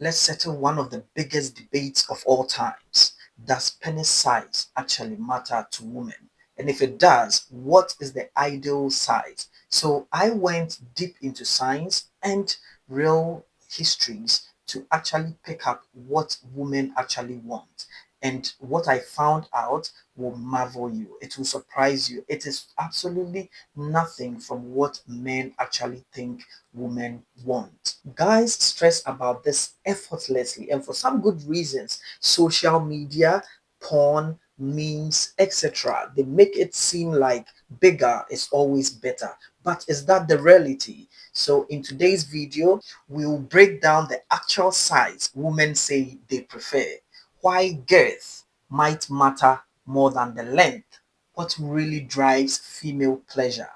let's settle one of the biggest debates of all times. Does penis size actually matter to women? And if it does, what is the ideal size? So I went deep into science and real histories to actually pick up what women actually want. And what I found out will marvel you. It will surprise you. It is absolutely nothing from what men actually think women want. Guys stress about this effortlessly and for some good reasons. Social media, porn, memes, etc. They make it seem like bigger is always better. But is that the reality? So in today's video, we'll break down the actual size women say they prefer, why girth might matter more than the length, what really drives female pleasure,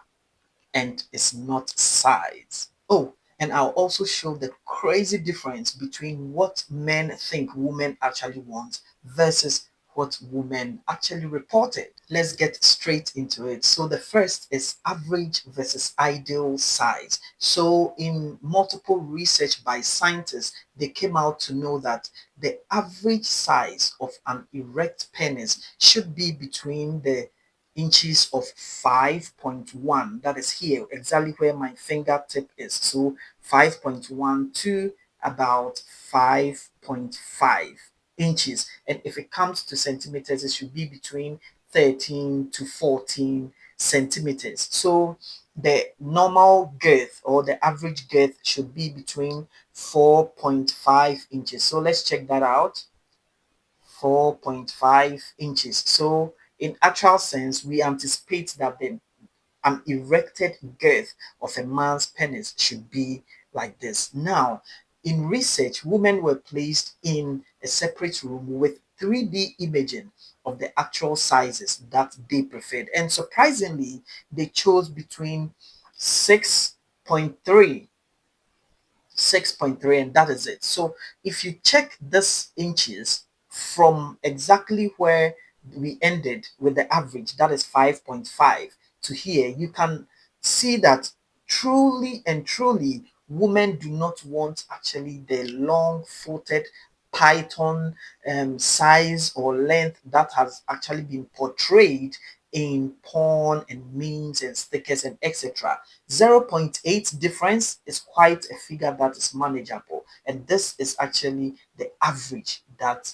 and it's not size. Oh, and I'll also show the crazy difference between what men think women actually want versus what women actually reported. Let's get straight into it. So the first is average versus ideal size. So in multiple research by scientists, they came out to know that the average size of an erect penis should be between the inches of 5.1, that is here exactly where my fingertip is, so 5.1 to about 5.5 inches. And if it comes to centimeters, it should be between 13 to 14 centimeters. So the normal girth or the average girth should be between 4.5 inches. So let's check that out. 4.5 inches. So in actual sense, we anticipate that the an erected girth of a man's penis should be like this. Now, in research, women were placed in a separate room with 3D imaging of the actual sizes that they preferred. And surprisingly, they chose between 6.3 6.3, and that is it. So if you check this inches from exactly where we ended with the average, that is 5.5, to here, you can see that truly and truly women do not want actually the long-footed python size or length that has actually been portrayed in porn and memes and stickers and etc. 0.8 difference is quite a figure that is manageable, and this is actually the average that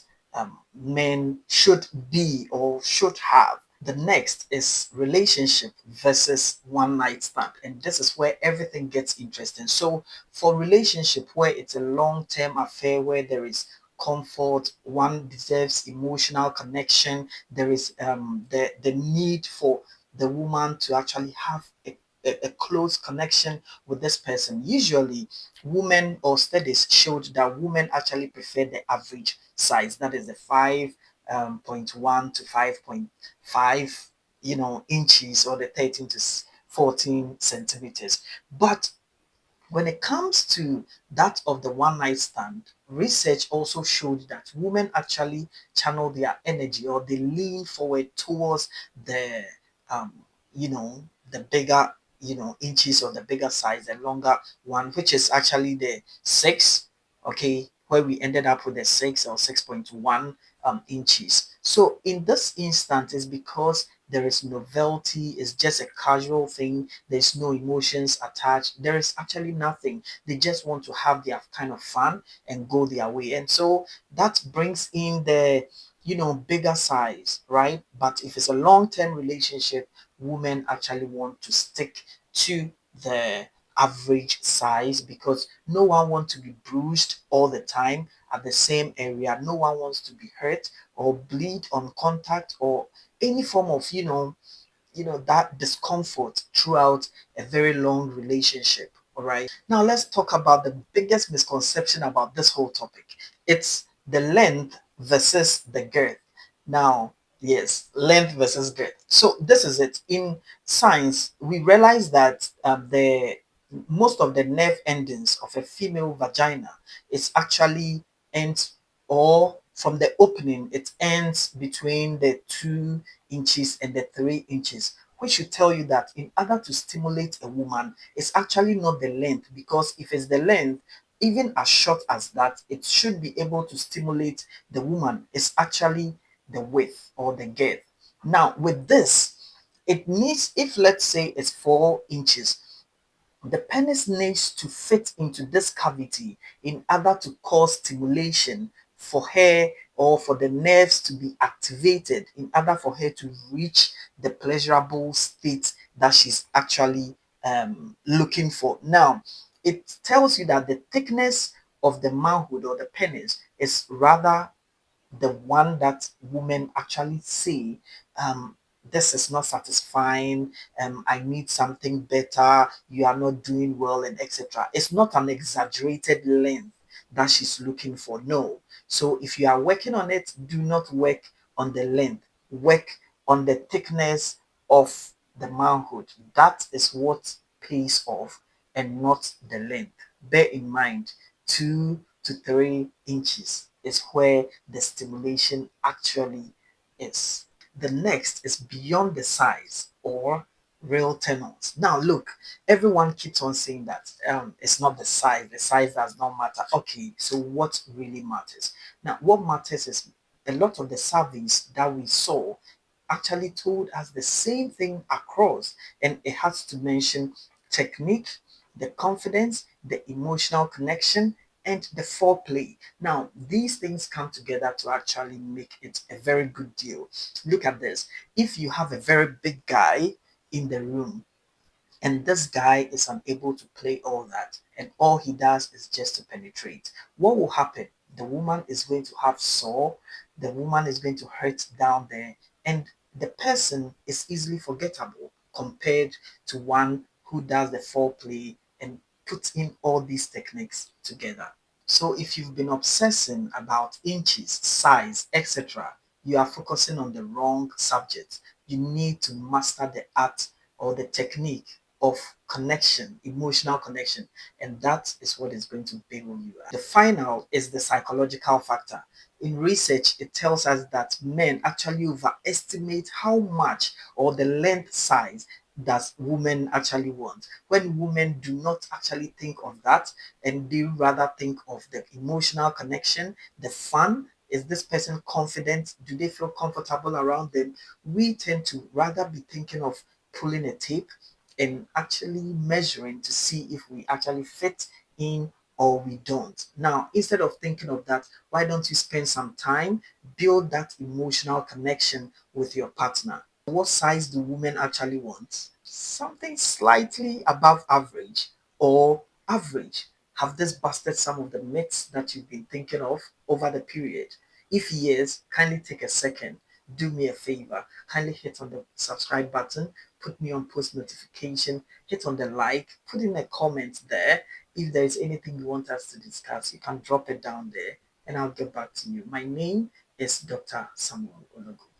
men should be or should have. The next is relationship versus one night stand, and this is where everything gets interesting. So for relationship where it's a long-term affair, where there is comfort, one deserves emotional connection, there is the need for the woman to actually have a close connection with this person. Usually women, or studies showed that women actually prefer the average size, that is the 5.1 to 5.5 inches, or the 13 to 14 centimeters. But when it comes to that of the one night stand, research also showed that women actually channel their energy, or they lean forward towards the um the bigger inches, or the bigger size, the longer one, which is actually the 6, okay, where we ended up with the 6 or 6.1 inches. So in this instance, is because there is novelty, it's just a casual thing, there's no emotions attached, there is actually nothing. They just want to have their kind of fun and go their way. And so that brings in the bigger size, right? But if it's a long-term relationship, women actually want to stick to the average size, because no one wants to be bruised all the time at the same area. No one wants to be hurt or bleed on contact, or any form of that discomfort throughout a very long relationship. All right, now let's talk about the biggest misconception about this whole topic. It's the length versus the girth. Now, yes, length versus girth. So this is it. In science, we realize that the most of the nerve endings of a female vagina is actually ends, or from the opening it ends between the 2 inches and the 3 inches, which should tell you that in order to stimulate a woman, it's actually not the length, because if it's the length, even as short as that, it should be able to stimulate the woman is actually the width or the girth. Now, with this, it needs, if let's say it's 4 inches, the penis needs to fit into this cavity in order to cause stimulation for her, or for the nerves to be activated in order for her to reach the pleasurable state that she's actually looking for. Now, it tells you that the thickness of the manhood or the penis is rather the one that women actually say, um, this is not satisfying, I need something better, you are not doing well, and etc. It's not an exaggerated length that she's looking for. No. So if you are working on it, do not work on the length, work on the thickness of the manhood. That is what pays off, and not the length. Bear in mind, 2 to 3 inches is where the stimulation actually is. The next is beyond the size, or real tenons. Now, look, everyone keeps on saying that it's not the size does not matter. Okay, so what really matters? Now, what matters is a lot of the surveys that we saw actually told us the same thing across, and it has to mention technique, the confidence, the emotional connection, and the foreplay. Now, these things come together to actually make it a very good deal. Look at this. If you have a very big guy in the room, and this guy is unable to play all that, and all he does is just to penetrate, what will happen? The woman is going to have sore, the woman is going to hurt down there, and the person is easily forgettable compared to one who does the foreplay and puts in all these techniques together. So if you've been obsessing about inches, size, etc., you are focusing on the wrong subject. You need to master the art or the technique of connection, emotional connection, and that is what is going to build you. The final is the psychological factor. In research, it tells us that men actually overestimate how much, or the length size, that women actually want, when women do not actually think of that, and they rather think of the emotional connection, the fun. Is this person confident? Do they feel comfortable around them? We tend to rather be thinking of pulling a tape and actually measuring to see if we actually fit in or we don't. Now, instead of thinking of that, why don't you spend some time, build that emotional connection with your partner? What size do women actually want? Something slightly above average or average. Have this busted some of the myths that you've been thinking of over the period? If yes, kindly take a second, do me a favor, kindly hit on the subscribe button, put me on post notification, hit on the like, put in a comment there. If there is anything you want us to discuss, you can drop it down there and I'll get back to you. My name is Dr. Samuel Onogo.